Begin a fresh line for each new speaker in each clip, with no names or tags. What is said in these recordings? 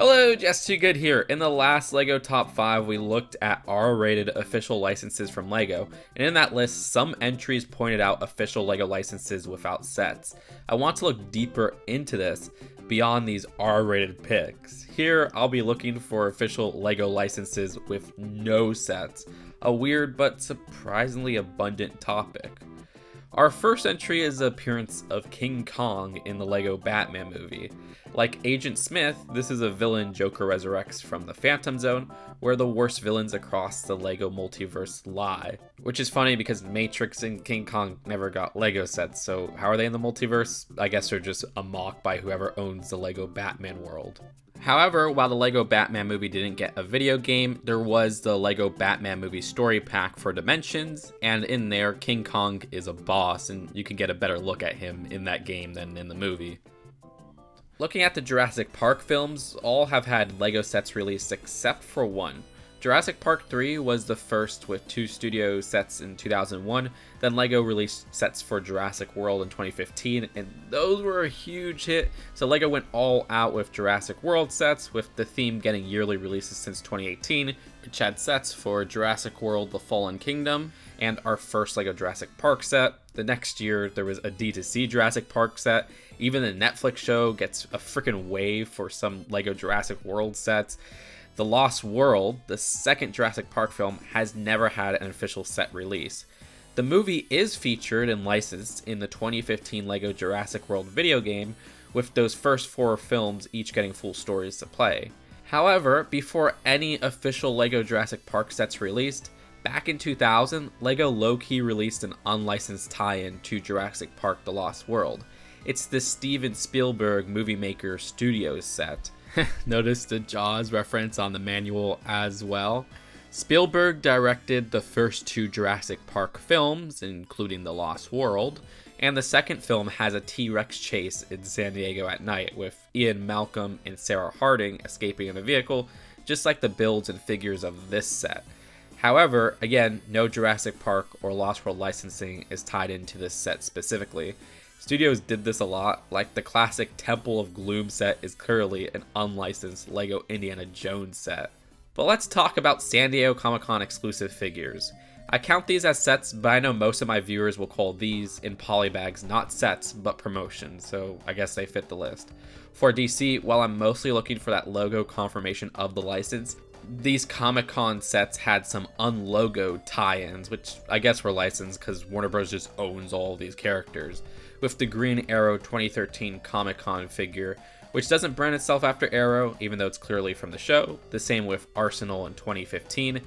Hello, justtwogood here. In the last LEGO Top 5, we looked at R-rated official licenses from LEGO, and in that list, some entries pointed out official LEGO licenses without sets. I want to look deeper into this beyond these R-rated picks. Here, I'll be looking for official LEGO licenses with no sets, a weird but surprisingly abundant topic. Our first entry is the appearance of King Kong in the LEGO Batman movie. Like Agent Smith, this is a villain Joker resurrects from the Phantom Zone, where the worst villains across the LEGO multiverse lie. Which is funny because Matrix and King Kong never got LEGO sets, so how are they in the multiverse? I guess they're just a mock by whoever owns the LEGO Batman world. However, while the LEGO Batman movie didn't get a video game, there was the LEGO Batman movie story pack for Dimensions, and in there, King Kong is a boss, and you can get a better look at him in that game than in the movie. Looking at the Jurassic Park films, all have had LEGO sets released except for one. Jurassic Park 3 was the first with 2 studio sets in 2001, then LEGO released sets for Jurassic World in 2015, and those were a huge hit, so LEGO went all out with Jurassic World sets, with the theme getting yearly releases since 2018, which had sets for Jurassic World The Fallen Kingdom, and our first LEGO Jurassic Park set. The next year, there was a D2C Jurassic Park set. Even the Netflix show gets a freaking wave for some LEGO Jurassic World sets. The Lost World, the second Jurassic Park film, has never had an official set release. The movie is featured and licensed in the 2015 LEGO Jurassic World video game, with those first 4 films each getting full stories to play. However, before any official LEGO Jurassic Park sets released, back in 2000, LEGO low-key released an unlicensed tie-in to Jurassic Park The Lost World. It's the Steven Spielberg Movie Maker Studios set. Notice the Jaws reference on the manual as well. Spielberg directed the first 2 Jurassic Park films, including The Lost World, and the second film has a T-Rex chase in San Diego at night with Ian Malcolm and Sarah Harding escaping in a vehicle, just like the builds and figures of this set. However, again, no Jurassic Park or Lost World licensing is tied into this set specifically. Studios did this a lot, like the classic Temple of Gloom set is clearly an unlicensed LEGO Indiana Jones set. But let's talk about San Diego Comic-Con exclusive figures. I count these as sets, but I know most of my viewers will call these in polybags not sets, but promotions, so I guess they fit the list. For DC, while I'm mostly looking for that logo confirmation of the license, these Comic-Con sets had some unlogoed tie-ins, which I guess were licensed because Warner Bros. Just owns all of these characters. With the Green Arrow 2013 Comic-Con figure, which doesn't brand itself after Arrow, even though it's clearly from the show. The same with Arsenal in 2015.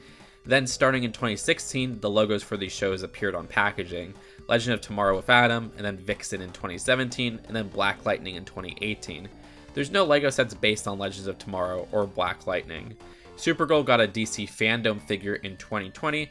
Then starting in 2016, the logos for these shows appeared on packaging. Legend of Tomorrow with Adam, and then Vixen in 2017, and then Black Lightning in 2018. There's no LEGO sets based on Legends of Tomorrow or Black Lightning. Supergirl got a DC Fandom figure in 2020,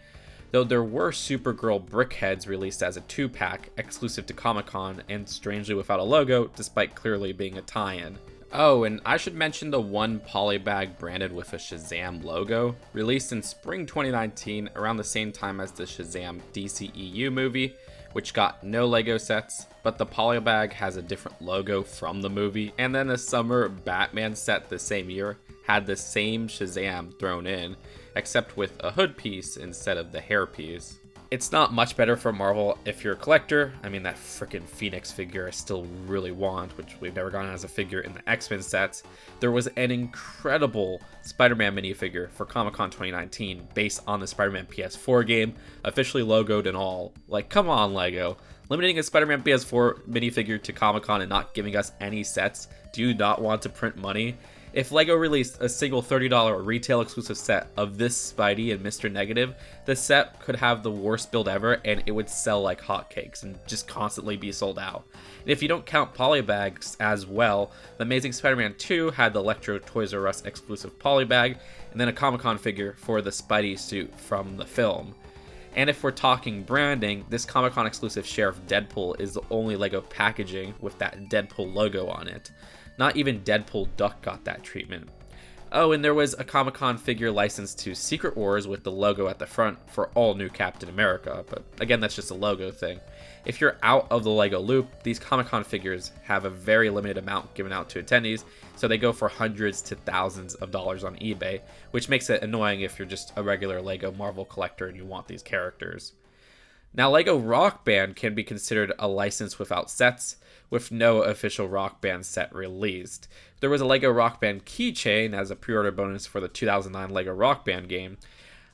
though there were Supergirl brickheads released as a 2-pack exclusive to Comic-Con and strangely without a logo, despite clearly being a tie-in. Oh, and I should mention the one polybag branded with a Shazam logo, released in spring 2019 around the same time as the Shazam DCEU movie, which got no LEGO sets, but the polybag has a different logo from the movie, and then a summer Batman set the same year had the same Shazam thrown in, except with a hood piece instead of the hair piece. It's not much better for Marvel if you're a collector. I mean, that frickin' Phoenix figure I still really want, which we've never gotten as a figure in the X-Men sets. There was an incredible Spider-Man minifigure for Comic-Con 2019 based on the Spider-Man PS4 game, officially logoed and all. Like, come on, LEGO. Limiting a Spider-Man PS4 minifigure to Comic-Con and not giving us any sets? Do you not want to print money? If LEGO released a single $30 retail exclusive set of this Spidey and Mr. Negative, the set could have the worst build ever and it would sell like hotcakes and just constantly be sold out. And if you don't count polybags as well, The Amazing Spider-Man 2 had the Electro Toys R Us exclusive polybag and then a Comic-Con figure for the Spidey suit from the film. And if we're talking branding, this Comic-Con exclusive Sheriff Deadpool is the only LEGO packaging with that Deadpool logo on it. Not even Deadpool Duck got that treatment. Oh, and there was a Comic-Con figure licensed to Secret Wars with the logo at the front for all new Captain America, but again, that's just a logo thing. If you're out of the LEGO loop, these Comic-Con figures have a very limited amount given out to attendees, so they go for hundreds to thousands of dollars on eBay, which makes it annoying if you're just a regular LEGO Marvel collector and you want these characters. Now, LEGO Rock Band can be considered a license without sets, with no official Rock Band set released. There was a LEGO Rock Band keychain as a pre-order bonus for the 2009 LEGO Rock Band game.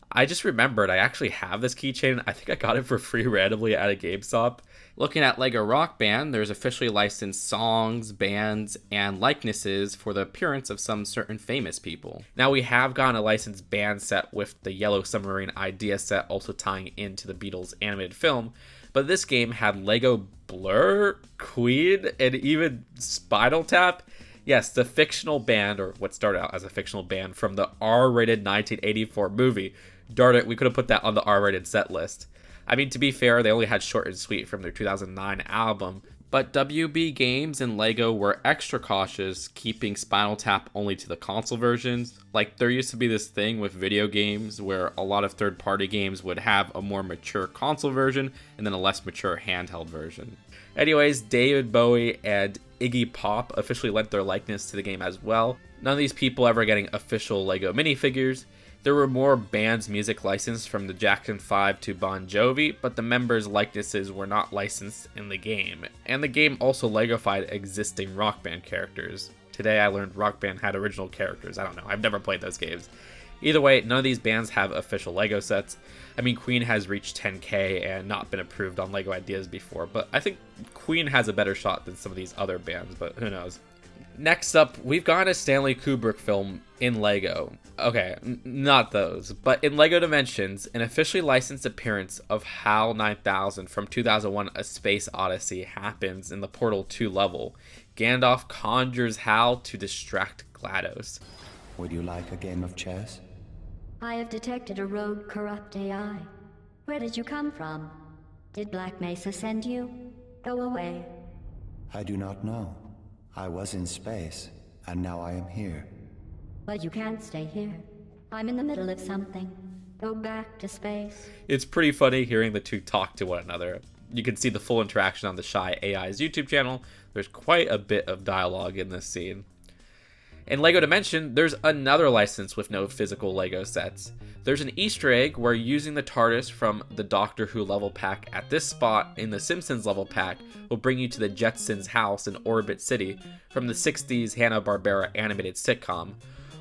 I just remembered I actually have this keychain. I think I got it for free randomly at a GameStop. Looking at LEGO Rock Band, there's officially licensed songs, bands, and likenesses for the appearance of some certain famous people. Now, we have gotten a licensed band set with the Yellow Submarine idea set also tying into the Beatles animated film, but this game had LEGO Blur, Queen, and even Spinal Tap. Yes, the fictional band, or what started out as a fictional band from the R-rated 1984 movie. Darn it, we could have put that on the R-rated set list. I mean, to be fair, they only had Short and Sweet from their 2009 album, but WB Games and LEGO were extra cautious, keeping Spinal Tap only to the console versions. Like, there used to be this thing with video games where a lot of third-party games would have a more mature console version and then a less mature handheld version. Anyways, David Bowie and Iggy Pop officially lent their likeness to the game as well. None of these people ever getting official LEGO minifigures. There were more bands' music licensed from the Jackson 5 to Bon Jovi, but the members' likenesses were not licensed in the game. And the game also LEGOfied existing Rock Band characters. Today I learned Rock Band had original characters. I don't know, I've never played those games. Either way, none of these bands have official LEGO sets. I mean, Queen has reached 10K and not been approved on LEGO Ideas before, but I think Queen has a better shot than some of these other bands, but who knows. Next up, we've got a Stanley Kubrick film in LEGO. Okay, not those, but in LEGO Dimensions, an officially licensed appearance of HAL 9000 from 2001 A Space Odyssey happens in the Portal 2 level. Gandalf conjures HAL to distract GLaDOS.
Would you like a game of chess?
I have detected a rogue, corrupt AI. Where did you come from? Did Black Mesa send you? Go away.
I do not know. I was in space, and now I am here.
But you can't stay here. I'm in the middle of something. Go back to space.
It's pretty funny hearing the two talk to one another. You can see the full interaction on the Shy AI's YouTube channel. There's quite a bit of dialogue in this scene. In LEGO Dimension, there's another license with no physical LEGO sets. There's an Easter egg where using the TARDIS from the Doctor Who level pack at this spot in the Simpsons level pack will bring you to the Jetsons' house in Orbit City from the 60s Hanna-Barbera animated sitcom.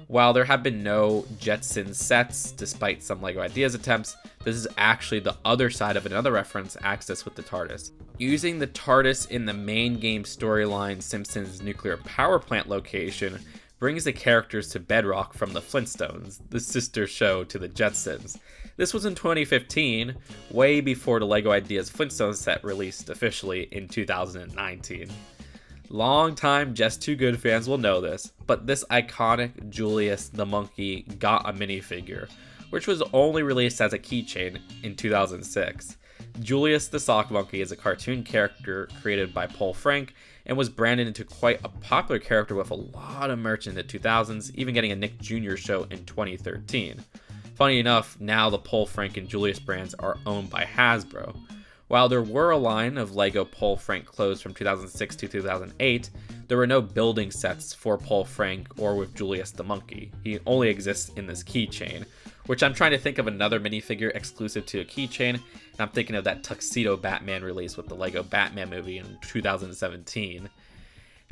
While there have been no Jetsons sets, despite some LEGO Ideas attempts, this is actually the other side of another reference accessed with the TARDIS. Using the TARDIS in the main game storyline Simpsons nuclear power plant location brings the characters to Bedrock from the Flintstones, the sister show to the Jetsons. This was in 2015, way before the LEGO Ideas Flintstones set released officially in 2019. Longtime Just Too Good fans will know this, but this iconic Julius the Monkey got a minifigure, which was only released as a keychain in 2006. Julius the Sock Monkey is a cartoon character created by Paul Frank and was branded into quite a popular character with a lot of merch in the 2000s, even getting a Nick Jr. show in 2013. Funny enough, now the Paul Frank and Julius brands are owned by Hasbro. While there were a line of LEGO Paul Frank clothes from 2006 to 2008, there were no building sets for Paul Frank or with Julius the Monkey. He only exists in this keychain, which I'm trying to think of another minifigure exclusive to a keychain, and I'm thinking of that Tuxedo Batman release with the LEGO Batman movie in 2017.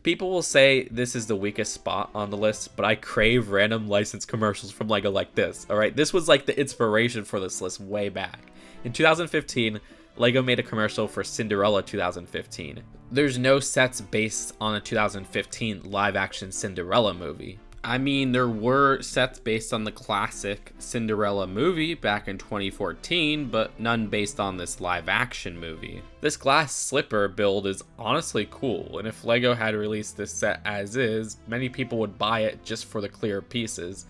People will say this is the weakest spot on the list, but I crave random licensed commercials from LEGO like this, alright? This was like the inspiration for this list way back. In 2015, LEGO made a commercial for Cinderella 2015. There's no sets based on a 2015 live-action Cinderella movie. I mean, there were sets based on the classic Cinderella movie back in 2014, but none based on this live-action movie. This glass slipper build is honestly cool, and if LEGO had released this set as is, many people would buy it just for the clear pieces.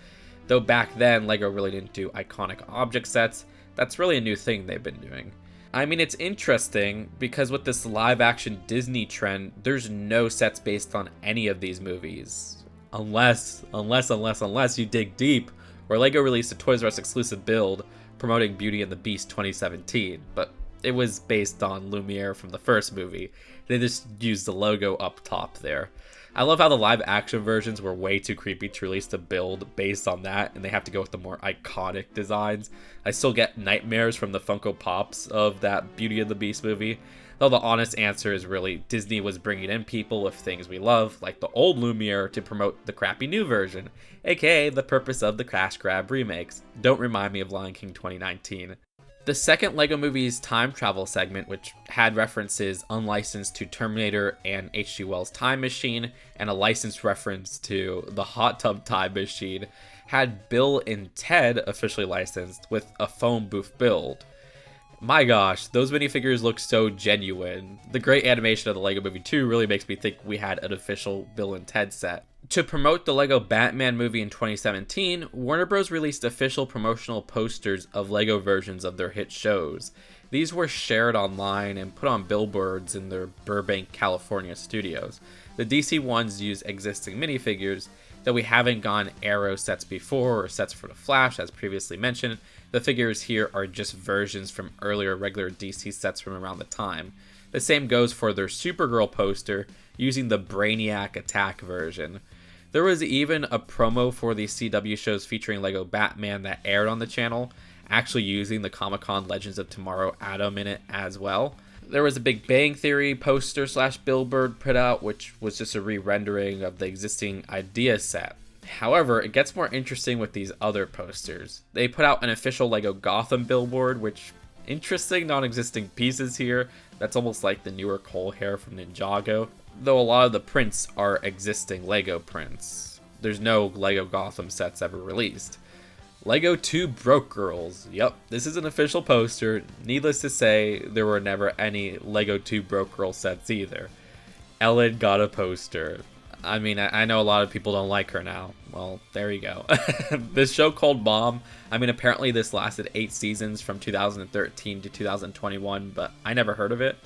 Though back then, LEGO really didn't do iconic object sets. That's really a new thing they've been doing. I mean, it's interesting because with this live-action Disney trend, there's no sets based on any of these movies. Unless you dig deep, where LEGO released a Toys R Us exclusive build promoting Beauty and the Beast 2017, but it was based on Lumiere from the first movie. They just used the logo up top there. I love how the live action versions were way too creepy to release the build based on that, and they have to go with the more iconic designs. I still get nightmares from the Funko Pops of that Beauty and the Beast movie, though the honest answer is really Disney was bringing in people with things we love, like the old Lumiere, to promote the crappy new version, aka the purpose of the Cash Grab remakes. Don't remind me of Lion King 2019. The second LEGO Movie's time travel segment, which had references unlicensed to Terminator and H.G. Wells' Time Machine, and a licensed reference to the Hot Tub Time Machine, had Bill and Ted officially licensed with a phone booth build. My gosh, those minifigures look so genuine. The great animation of the LEGO Movie 2 really makes me think we had an official Bill and Ted set. To promote the LEGO Batman movie in 2017, Warner Bros. Released official promotional posters of LEGO versions of their hit shows. These were shared online and put on billboards in their Burbank, California studios. The DC ones use existing minifigures, though we haven't gone Arrow sets before or sets for the Flash as previously mentioned. The figures here are just versions from earlier regular DC sets from around the time. The same goes for their Supergirl poster using the Brainiac Attack version. There was even a promo for the CW shows featuring LEGO Batman that aired on the channel, actually using the Comic-Con Legends of Tomorrow Atom in it as well. There was a Big Bang Theory poster / billboard put out, which was just a re-rendering of the existing idea set. However, it gets more interesting with these other posters. They put out an official LEGO Gotham billboard, which, interesting non-existing pieces here. That's almost like the newer Cole hair from Ninjago, though a lot of the prints are existing LEGO prints. There's no LEGO Gotham sets ever released. LEGO 2 Broke Girls. Yep, this is an official poster. Needless to say, there were never any LEGO 2 Broke Girl sets either. Ellen got a poster. I mean, I know a lot of people don't like her now. Well, there you go. This show called Mom, I mean, apparently this lasted 8 seasons from 2013 to 2021, but I never heard of it.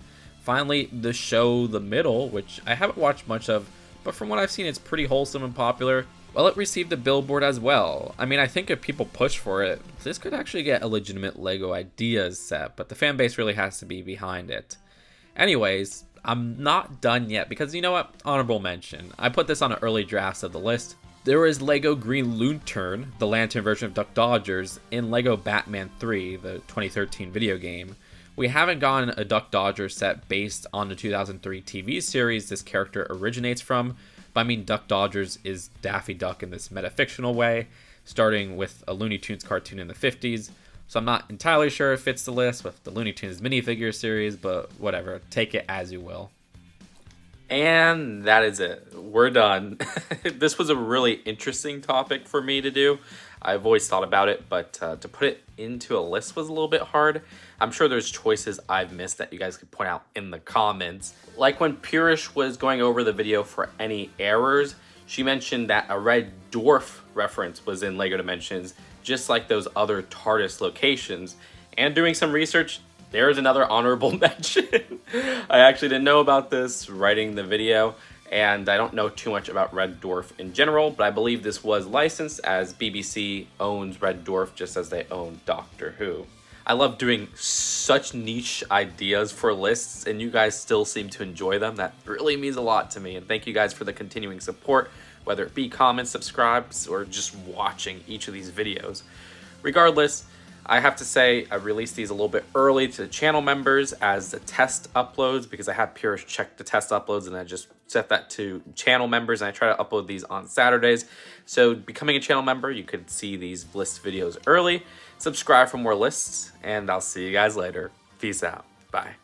Finally, the show The Middle, which I haven't watched much of, but from what I've seen, it's pretty wholesome and popular. Well, it received a billboard as well. I mean, I think if people push for it, this could actually get a legitimate LEGO Ideas set, but the fan base really has to be behind it. Anyways, I'm not done yet because you know what? Honorable mention. I put this on an early drafts of the list. There was LEGO Green Lantern, the lantern version of Duck Dodgers, in LEGO Batman 3, the 2013 video game. We haven't gotten a Duck Dodgers set based on the 2003 TV series this character originates from, but I mean Duck Dodgers is Daffy Duck in this metafictional way, starting with a Looney Tunes cartoon in the 50s. So I'm not entirely sure it fits the list with the Looney Tunes minifigure series, but whatever, take it as you will. And that is it. We're done. This was a really interesting topic for me to do. I've always thought about it, but to put it into a list was a little bit hard. I'm sure there's choices I've missed that you guys could point out in the comments. Like when Purish was going over the video for any errors, she mentioned that a red dwarf reference was in LEGO Dimensions, just like those other TARDIS locations. And doing some research, there's another honorable mention. I actually didn't know about this writing the video, and I don't know too much about Red Dwarf in general, but I believe this was licensed as BBC owns Red Dwarf just as they own Doctor Who. I love doing such niche ideas for lists, and you guys still seem to enjoy them. That really means a lot to me, and thank you guys for the continuing support, whether it be comments, subscribes, or just watching each of these videos. Regardless, I have to say I released these a little bit early to the channel members as the test uploads because I had Purish check the test uploads and I just set that to channel members, and I try to upload these on Saturdays. So becoming a channel member, you could see these list videos early. Subscribe for more lists, and I'll see you guys later. Peace out. Bye.